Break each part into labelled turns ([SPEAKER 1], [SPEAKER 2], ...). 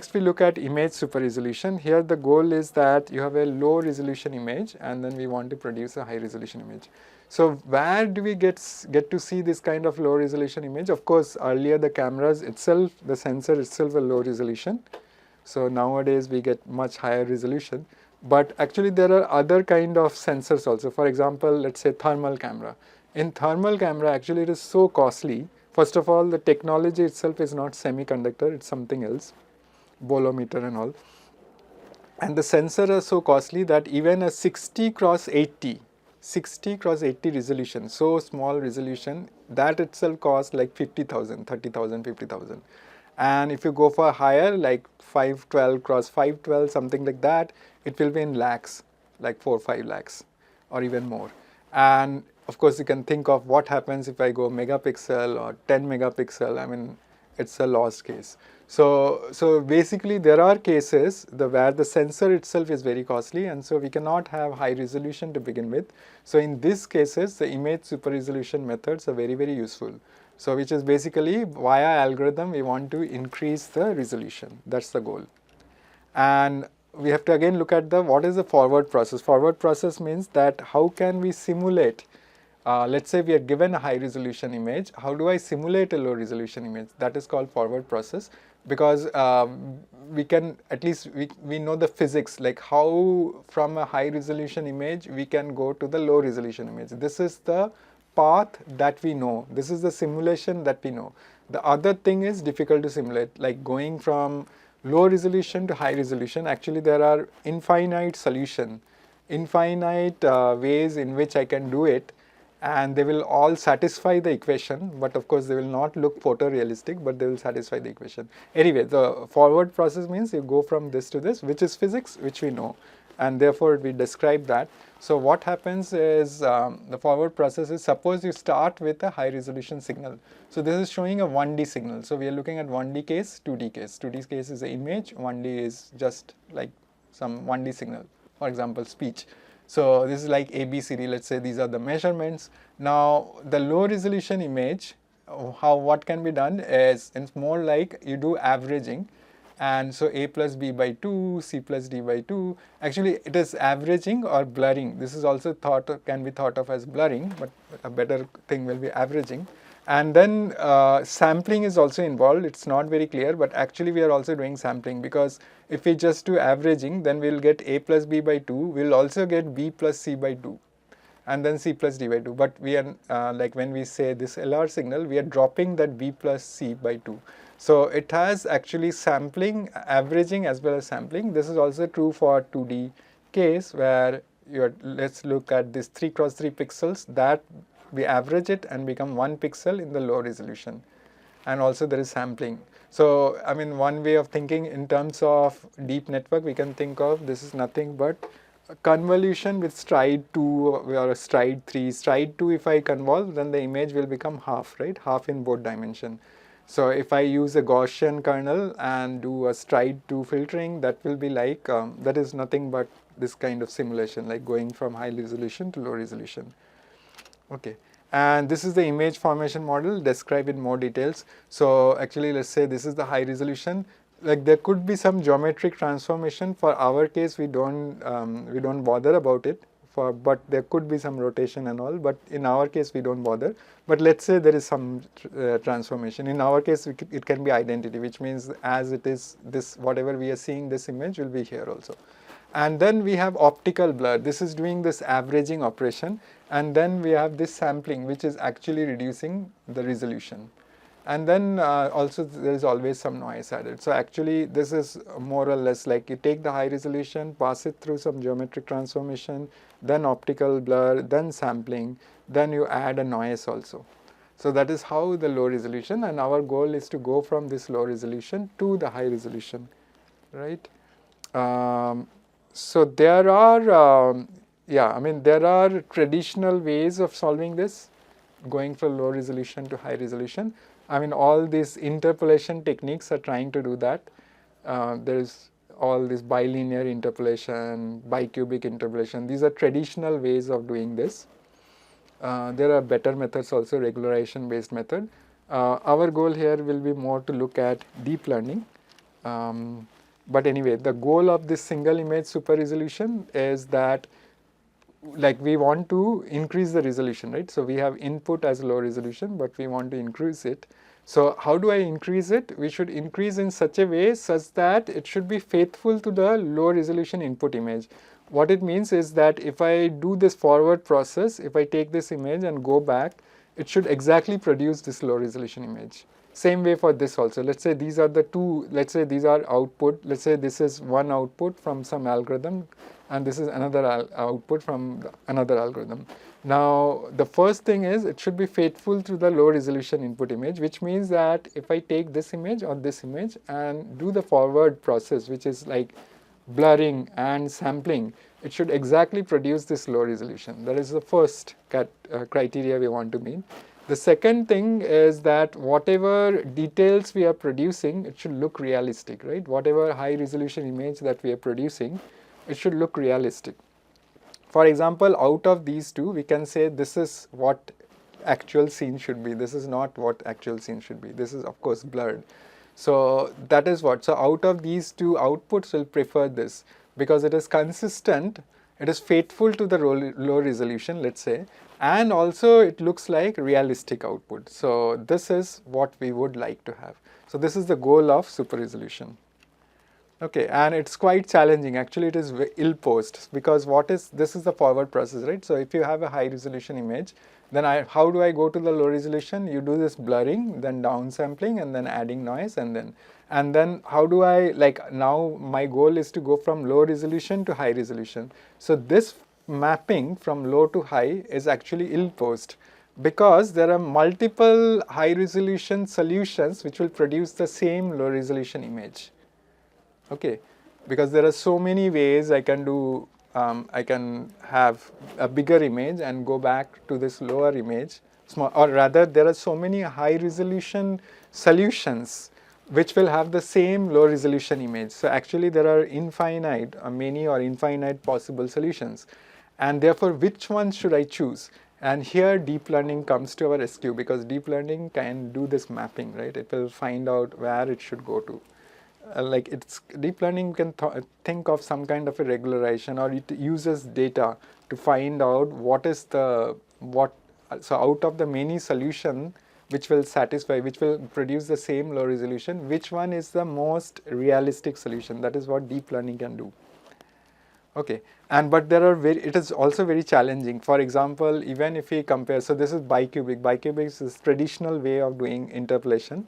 [SPEAKER 1] next we look at image super resolution. Here the goal is that you have a low resolution image and then we want to produce a high resolution image. So where do we get to see this kind of low resolution image? Of course, earlier the cameras itself, the sensor itself a low resolution. So nowadays we get much higher resolution. But actually there are other kind of sensors also. For example, let's say thermal camera. In thermal camera, actually it is so costly. First of all, the technology itself is not semiconductor, it's something else, bolometer and all. And the sensors are so costly that even a 60 cross 80 resolution, so small resolution, that itself costs like 50,000, 30,000, 50,000. And if you go for higher, like 512 cross 512, something like that, it will be in lakhs, like 4 or 5 lakhs or even more. And of course, you can think of what happens if I go megapixel or 10 megapixel. I mean, it's a lost case. So basically, there are cases where the sensor itself is very costly, and so we cannot have high resolution to begin with. So in these cases, the image super resolution methods are very, very useful. So which is basically via algorithm, we want to increase the resolution. That's the goal. And we have to again look at what is the forward process. Forward process means that how can we simulate, let's say we are given a high resolution image, how do I simulate a low resolution image? That is called forward process, because we can, at least we know the physics, like how from a high resolution image we can go to the low resolution image. This is the path that we know. This is the simulation that we know. The other thing is difficult to simulate, like going from low resolution to high resolution. Actually, there are infinite ways in which I can do it, and they will all satisfy the equation, but of course they will not look photorealistic, but they will satisfy the equation. Anyway, the forward process means you go from this to this, which is physics, which we know, and therefore we describe that. So what happens is the forward process is, suppose you start with a high resolution signal. So this is showing a 1D signal. So we are looking at 1D case, 2D case. 2D case is the image, 1D is just like some 1D signal, for example, speech. So this is like ABCD, let's say these are the measurements. Now the low resolution image, what can be done is, it's more like you do averaging. And so A plus B by 2, C plus D by 2, actually it is averaging or blurring. This is also can be thought of as blurring, but a better thing will be averaging. And then sampling is also involved. It's not very clear, but actually we are also doing sampling, because if we just do averaging, then we'll get A plus B by 2, we'll also get B plus C by 2, and then C plus D by 2. But we are, like when we say this LR signal, we are dropping that B plus C by 2. So it has actually sampling, averaging as well as sampling. This is also true for 2D case, where let's look at this 3 cross 3 pixels, that we average it and become 1 pixel in the low resolution. And also there is sampling. So I mean, one way of thinking in terms of deep network, we can think of this is nothing but convolution with stride 2 or stride 3. Stride 2, if I convolve, then the image will become half, right? Half in both dimension. So if I use a Gaussian kernel and do a stride 2 filtering, that will be like, that is nothing but this kind of simulation, like going from high resolution to low resolution. Okay, and this is the image formation model described in more details. So actually, let's say this is the high resolution. Like there could be some geometric transformation. For our case, we don't bother about it. But there could be some rotation and all, but in our case we don't bother. But let's say there is some transformation. In our case, it can be identity, which means as it is, this whatever we are seeing, this image will be here also. And then we have optical blur. This is doing this averaging operation, and then we have this sampling, which is actually reducing the resolution. And then also there is always some noise added. So actually this is more or less like you take the high resolution, pass it through some geometric transformation, then optical blur, then sampling, then you add a noise also. So that is how the low resolution, and our goal is to go from this low resolution to the high resolution, right? So there are, there are traditional ways of solving this, going from low resolution to high resolution. I mean, all these interpolation techniques are trying to do that. There is all this bilinear interpolation, bicubic interpolation. These are traditional ways of doing this. There are better methods also, regularization based method. Our goal here will be more to look at deep learning. But anyway, the goal of this single image super resolution is that like we want to increase the resolution, right? So we have input as low resolution, but we want to increase it. So how do I increase it? We should increase in such a way such that it should be faithful to the low resolution input image. What it means is that if I do this forward process, if I take this image and go back, it should exactly produce this low resolution image. Same way for this also. Let's say these are the two, let's say these are output. Let's say this is one output from some algorithm and this is another output from another algorithm. Now, the first thing is it should be faithful to the low resolution input image, which means that if I take this image or this image and do the forward process, which is like blurring and sampling, it should exactly produce this low resolution. That is the first criteria we want to meet. The second thing is that whatever details we are producing, it should look realistic, right? Whatever high resolution image that we are producing, it should look realistic. For example, out of these two, we can say this is what actual scene should be. This is not what actual scene should be. This is of course blurred. So that is what. So out of these two outputs, we'll prefer this because it is consistent, it is faithful to the low resolution, let's say, and also it looks like realistic output. So this is what we would like to have. So this is the goal of super resolution. Okay, and it's quite challenging. Actually, it is ill-posed because this is the forward process, right? So if you have a high resolution image, then how do I go to the low resolution? You do this blurring, then downsampling, and then adding noise, and then how do I, like now my goal is to go from low resolution to high resolution. So this mapping from low to high is actually ill-posed because there are multiple high resolution solutions which will produce the same low resolution image. Okay, because there are so many ways I can do, I can have a bigger image and go back to this lower image, or rather there are so many high resolution solutions which will have the same low resolution image. So actually there are infinite, many or infinite possible solutions, and therefore which one should I choose? And here deep learning comes to our rescue because deep learning can do this mapping, right? It will find out where it should go to. Like it's deep learning can think of some kind of a regularization, or it uses data to find out what is so out of the many solution which will satisfy, which will produce the same low resolution, which one is the most realistic solution. That is what deep learning can do. Okay, but there are it is also very challenging. For example, even if we compare, so this is bicubic. Bicubic is traditional way of doing interpolation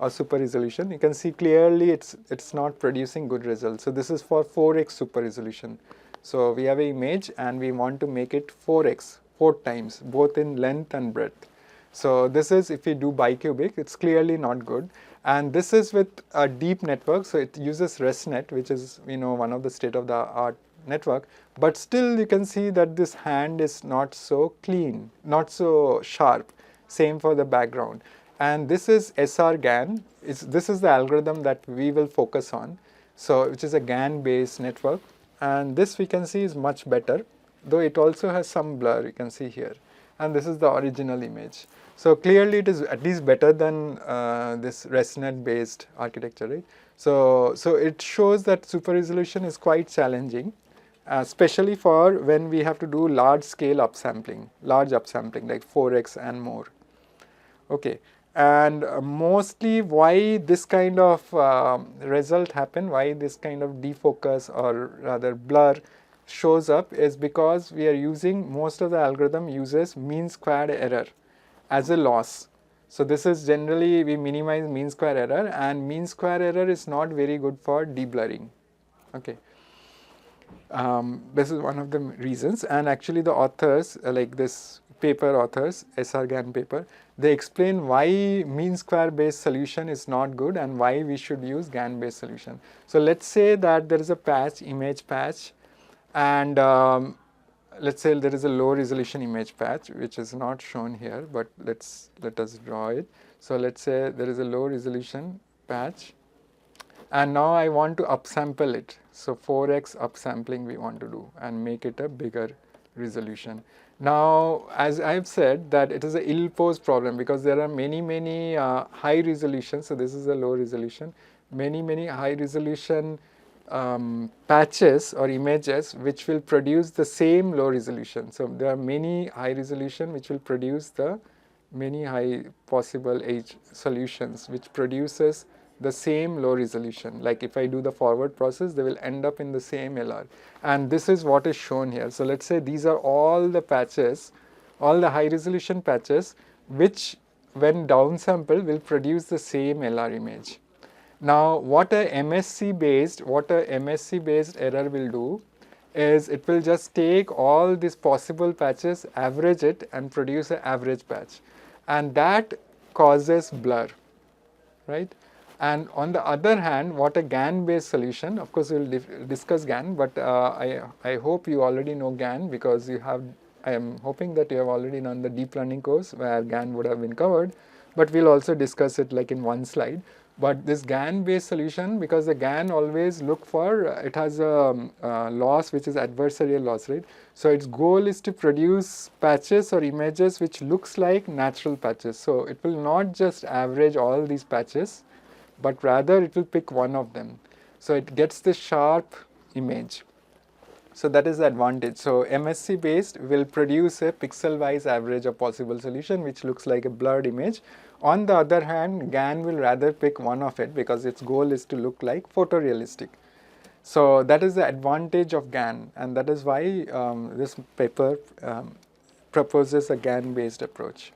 [SPEAKER 1] or super resolution. You can see clearly it's not producing good results. So this is for 4x super resolution. So we have an image and we want to make it 4x, 4 times, both in length and breadth. So this is, if we do bicubic, it's clearly not good. And this is with a deep network, so it uses ResNet, which is one of the state-of-the-art network. But still you can see that this hand is not so clean, not so sharp. Same for the background. And this is SR-GAN. This is the algorithm that we will focus on, so which is a GAN-based network. And this we can see is much better, though it also has some blur, you can see here. And this is the original image. So clearly it is at least better than this ResNet-based architecture, right? So it shows that super resolution is quite challenging, especially for when we have to do large-scale upsampling, large upsampling like 4x and more. Okay. And mostly why this kind of result happen, why this kind of defocus or rather blur shows up is because we are using, most of the algorithm uses mean squared error as a loss. So this is generally, we minimize mean square error, and mean square error is not very good for deblurring. Okay. This is one of the reasons, and actually the authors, like this paper authors, SR-GAN paper, they explain why mean square based solution is not good and why we should use GAN based solution. So let's say that there is a patch, image patch, and let's say there is a low resolution image patch which is not shown here, but let us draw it. So let's say there is a low resolution patch, and now I want to upsample it. So 4x upsampling we want to do and make it a bigger resolution. Now, as I have said, that it is an ill-posed problem because there are many high resolutions. So this is a low resolution. many high resolution patches or images which will produce the same low resolution. So there are many high resolution which will produce the many high possible H solutions which produces the same low resolution. Like if I do the forward process, they will end up in the same LR, and this is what is shown here. So let's say these are all the patches, all the high resolution patches which when downsample will produce the same LR image. Now what a MSE-based error will do is it will just take all these possible patches, average it and produce an average patch, and that causes blur, right? And on the other hand, what a GAN-based solution, of course we will discuss GAN, but I hope you already know GAN because you have, I am hoping that you have already done the deep learning course where GAN would have been covered, but we'll also discuss it like in one slide. But this GAN-based solution, because the GAN always look for, it has a loss which is adversarial loss, right? So its goal is to produce patches or images which looks like natural patches. So it will not just average all these patches, but rather it will pick one of them. So it gets the sharp image. So that is the advantage. So MSE based will produce a pixel-wise average of possible solution which looks like a blurred image. On the other hand, GAN will rather pick one of it because its goal is to look like photorealistic. So that is the advantage of GAN, and that is why this paper proposes a GAN-based approach.